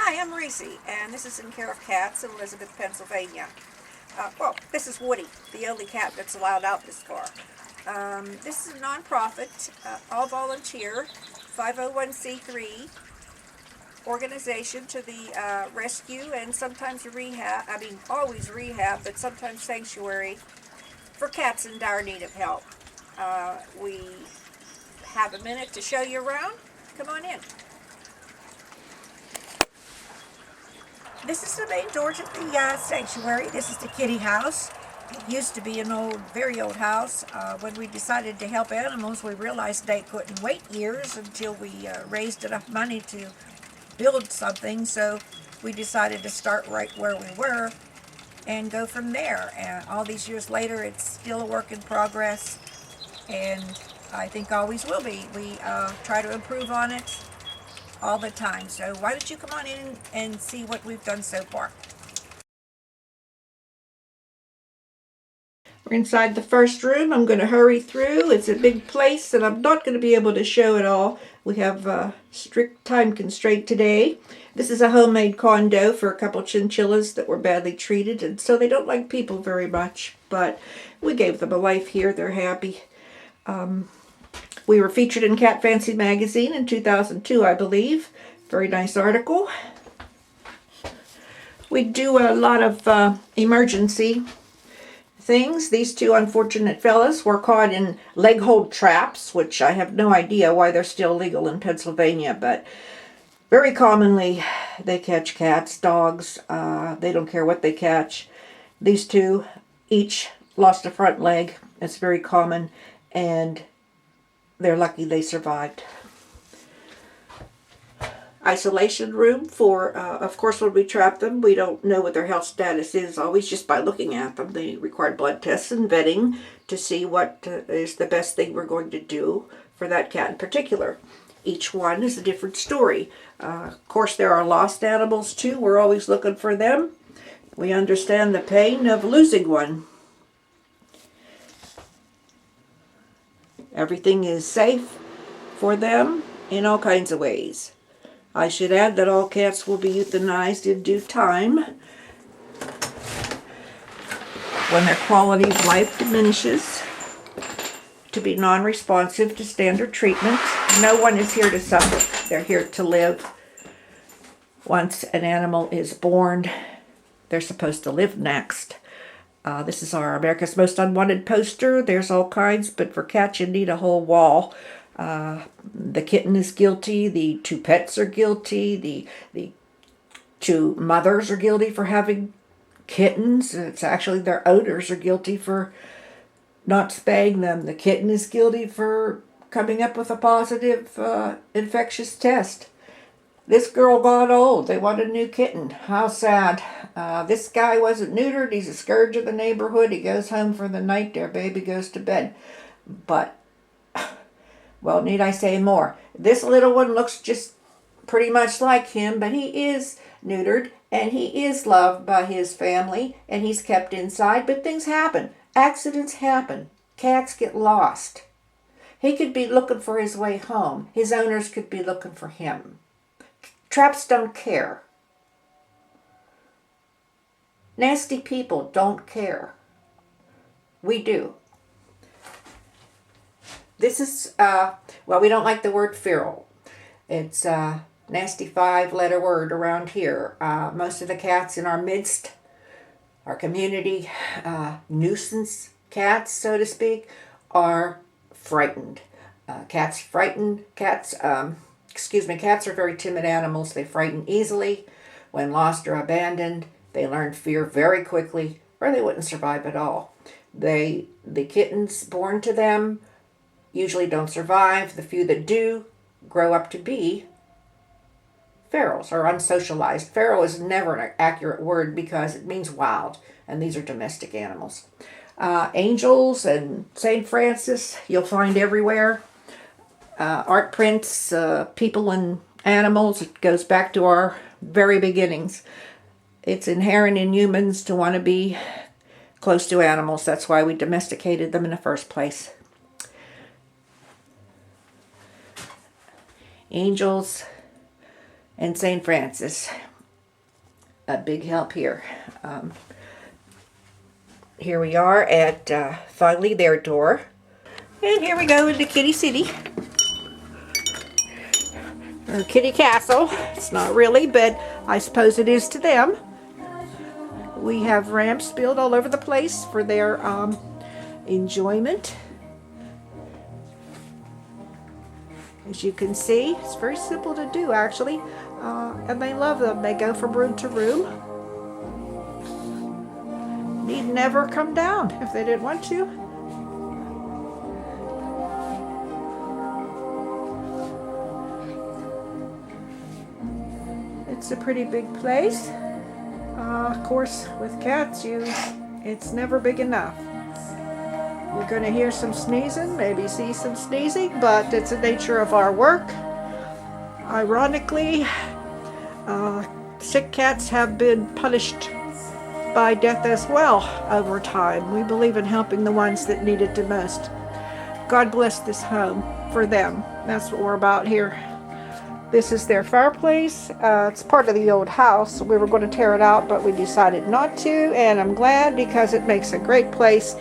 Hi, I'm Reese, and this is In Care of Cats in Elizabeth, Pennsylvania. Well, this is Woody, the only cat that's allowed out this far. This is a nonprofit, all volunteer, 501c3 organization to the rescue and sometimes rehab, always rehab, but sometimes sanctuary for cats in dire need of help. We have a minute to show you around. Come on in. This is the main door to the sanctuary. This is the kitty house. It used to be an old, very old house. When we decided to help animals, we realized they couldn't wait years until we raised enough money to build something. So we decided to start right where we were and go from there. And all these years later, it's still a work in progress, and I think always will be. We try to improve on it all the time. So why don't you come on in and see what we've done so far. We're inside the first room. I'm going to hurry through. It's a big place and I'm not going to be able to show it all. We have a strict time constraint today. This is a homemade condo for a couple chinchillas that were badly treated, and so they don't like people very much, but we gave them a life here. They're happy. We were featured in Cat Fancy magazine in 2002, I believe. Very nice article. We do a lot of emergency things. These two unfortunate fellas were caught in leg hold traps, which I have no idea why they're still legal in Pennsylvania, but very commonly they catch cats, dogs. They don't care what they catch. These two each lost a front leg. It's very common, and they're lucky they survived. Isolation room for, of course, when we trap them, we don't know what their health status is always just by looking at them. They require blood tests and vetting to see what is the best thing we're going to do for that cat in particular. Each one is a different story. Of course, there are lost animals too. We're always looking for them. We understand the pain of losing one. Everything is safe for them in all kinds of ways. I should add that all cats will be euthanized in due time when their quality of life diminishes to be non-responsive to standard treatment. No one is here to suffer. They're here to live. Once an animal is born, they're supposed to live next. This is our America's Most Unwanted poster. There's all kinds, but for cats you need a whole wall. The kitten is guilty. The two pets are guilty. The two mothers are guilty for having kittens. It's actually their owners are guilty for not spaying them. The kitten is guilty for coming up with a positive infectious test. This girl got old. They want a new kitten. How sad. This guy wasn't neutered. He's a scourge of the neighborhood. He goes home for the night. Their baby goes to bed. But, well, need I say more? This little one looks just pretty much like him, but he is neutered, and he is loved by his family, and he's kept inside. But things happen. Accidents happen. Cats get lost. He could be looking for his way home. His owners could be looking for him. Traps don't care. Nasty people don't care. We do. This is, well, we don't like the word feral. It's a nasty 5-letter word around here. Most of the cats in our midst, our community, nuisance cats, so to speak, are frightened. Cats are very timid animals. They frighten easily. When lost or abandoned, they learn fear very quickly, or they wouldn't survive at all. The kittens born to them usually don't survive. The few that do grow up to be ferals or unsocialized. Feral is never an accurate word because it means wild, and these are domestic animals. Angels and St. Francis you'll find everywhere. Art prints, people and animals. It goes back to our very beginnings. It's inherent in humans to want to be close to animals. That's why we domesticated them in the first place. Angels and St. Francis. a big help here. Here we are at finally their door. And here we go into Kitty City. Or Kitty Castle. It's not really, but I suppose it is to them. We have ramps built all over the place for their enjoyment. As you can see, it's very simple to do actually. And they love them. They go from room to room. Need never come down if they didn't want to. It's a pretty big place. Of course, with cats, it's never big enough. You're going to hear some sneezing, maybe see some sneezing, but it's the nature of our work. Ironically, sick cats have been punished by death as well over time. We believe in helping the ones that need it the most. God bless this home for them. That's what we're about here. This is their fireplace. It's part of the old house. We were going to tear it out, but we decided not to, and I'm glad because it makes a great place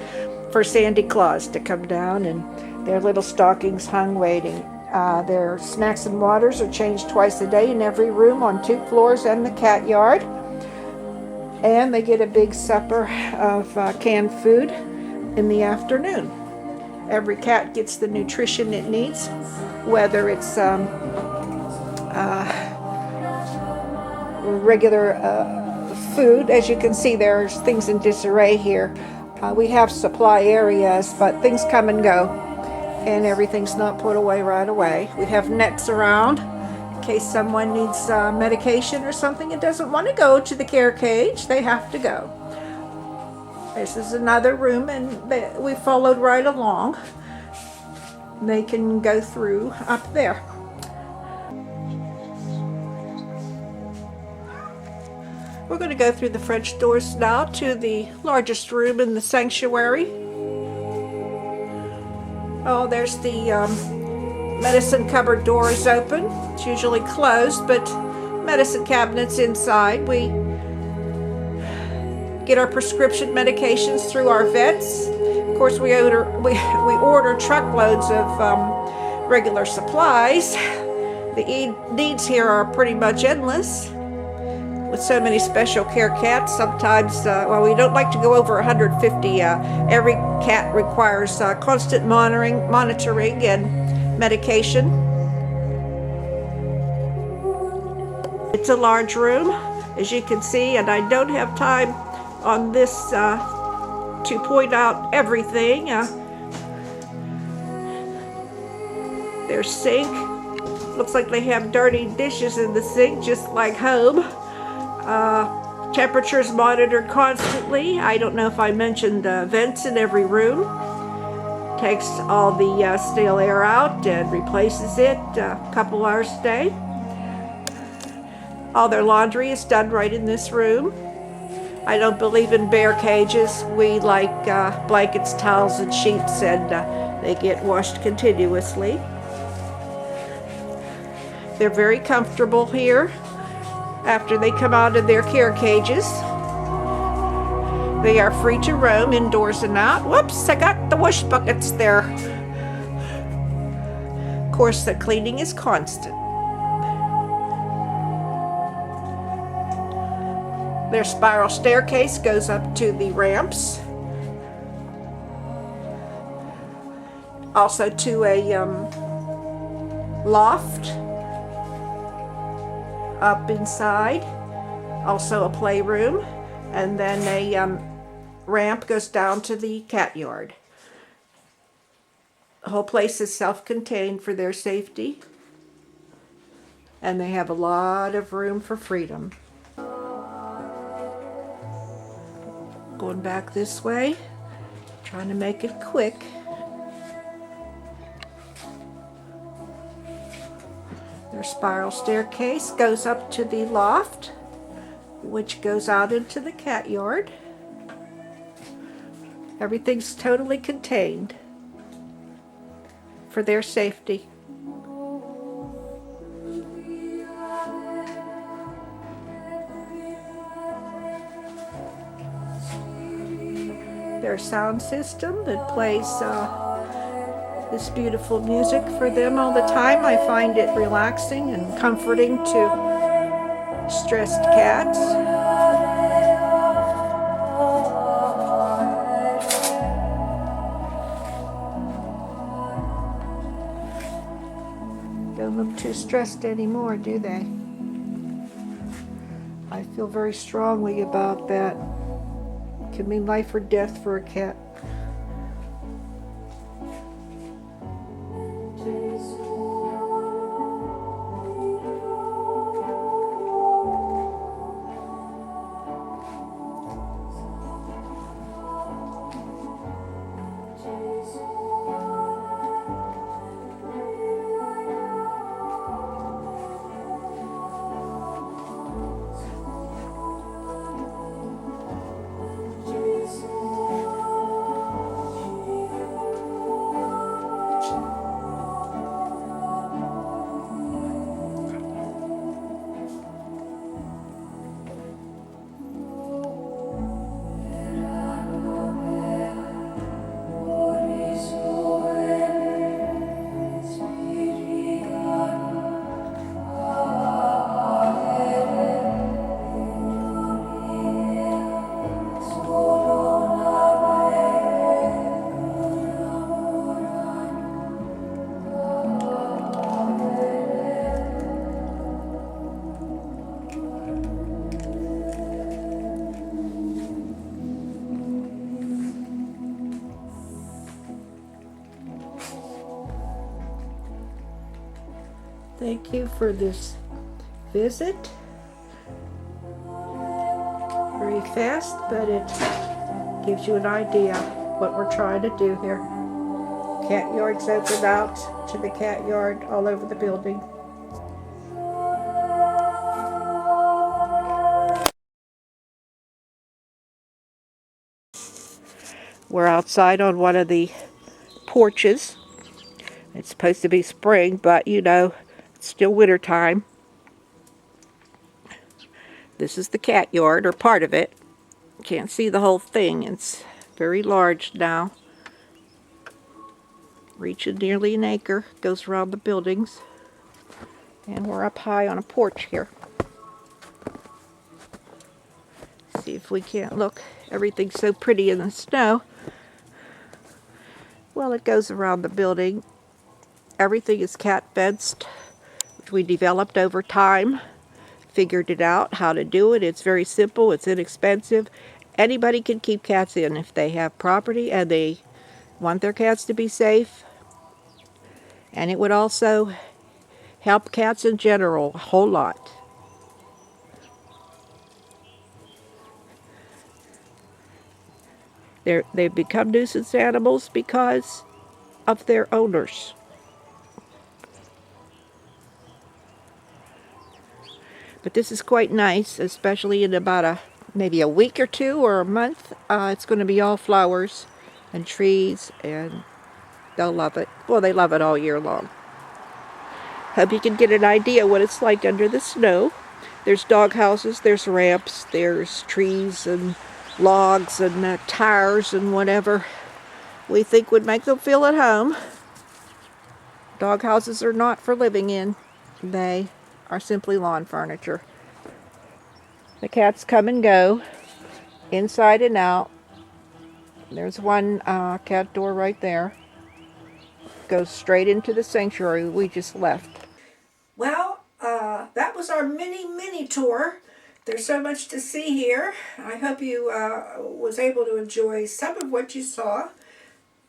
for Sandy Claus to come down and their little stockings hung waiting. Their snacks and waters are changed twice a day in every room on 2 floors and the cat yard. And they get a big supper of canned food in the afternoon. Every cat gets the nutrition it needs, whether it's regular food. As you can see, there's things in disarray here. We have supply areas, but things come and go, and everything's not put away right away. We have nets around in case someone needs medication or something and doesn't want to go to the care cage. They have to go. This is another room, and we followed right along. They can go through up there. We're going to go through the French doors now to the largest room in the sanctuary. Oh, there's the medicine cupboard door is open. It's usually closed, but medicine cabinets inside. We get our prescription medications through our vets. Of course, we order truckloads of regular supplies. The needs here are pretty much endless. With so many special care cats, sometimes, we don't like to go over 150. Every cat requires constant monitoring and medication. It's a large room, as you can see, and I don't have time on this to point out everything. Their sink. Looks like they have dirty dishes in the sink, just like home. Temperatures monitored constantly. I don't know if I mentioned vents in every room. Takes all the stale air out and replaces it a couple hours a day. All their laundry is done right in this room. I don't believe in bear cages. We like blankets, towels, and sheets, and they get washed continuously. They're very comfortable here. After they come out of their care cages, they are free to roam indoors and out. Whoops, I got the wash buckets there. Of course, the cleaning is constant. Their spiral staircase goes up to the ramps. Also to a loft up inside, also a playroom, and then a ramp goes down to the cat yard. The whole place is self-contained for their safety, and they have a lot of room for freedom. Going back this way, trying to make it quick. Their spiral staircase goes up to the loft, which goes out into the cat yard. Everything's totally contained for their safety. their sound system that plays this beautiful music for them all the time. I find it relaxing and comforting to stressed cats. Don't look too stressed anymore, do they? I feel very strongly about that. It can mean life or death for a cat. Thank you for this visit. Very fast, but it gives you an idea what we're trying to do here. Cat yards open out to the cat yard all over the building. We're outside on one of the porches. It's supposed to be spring, but you know, it's still winter time. This is the cat yard, or part of it. Can't see the whole thing. It's very large now. Reaching nearly an acre. Goes around the buildings. And we're up high on a porch here. See if we can't look. Everything's so pretty in the snow. Well, it goes around the building. Everything is cat fenced, which we developed over time. Figured it out how to do it. It's very simple. It's inexpensive. Anybody can keep cats in if they have property and they want their cats to be safe. And it would also help cats in general a whole lot. They've become nuisance animals because of their owners. But this is quite nice, especially in about maybe a week or two or a month. It's going to be all flowers and trees, and they'll love it. Well, they love it all year long. Hope you can get an idea what it's like under the snow. There's dog houses, there's ramps, there's trees and logs and tires and whatever we think would make them feel at home. Dog houses are not for living in. They are simply lawn furniture. The cats come and go, inside and out. There's one cat door right there. Goes straight into the sanctuary we just left. Well, that was our mini tour. There's so much to see here. I hope you was able to enjoy some of what you saw.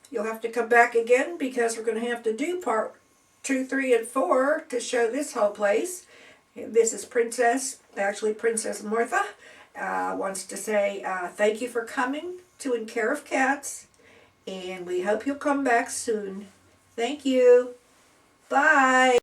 You'll have to come back again because we're going to have to do part 2, 3, and 4 to show this whole place. This is Princess Martha, wants to say thank you for coming to In Care of Cats, and we hope you'll come back soon. Thank you. Bye.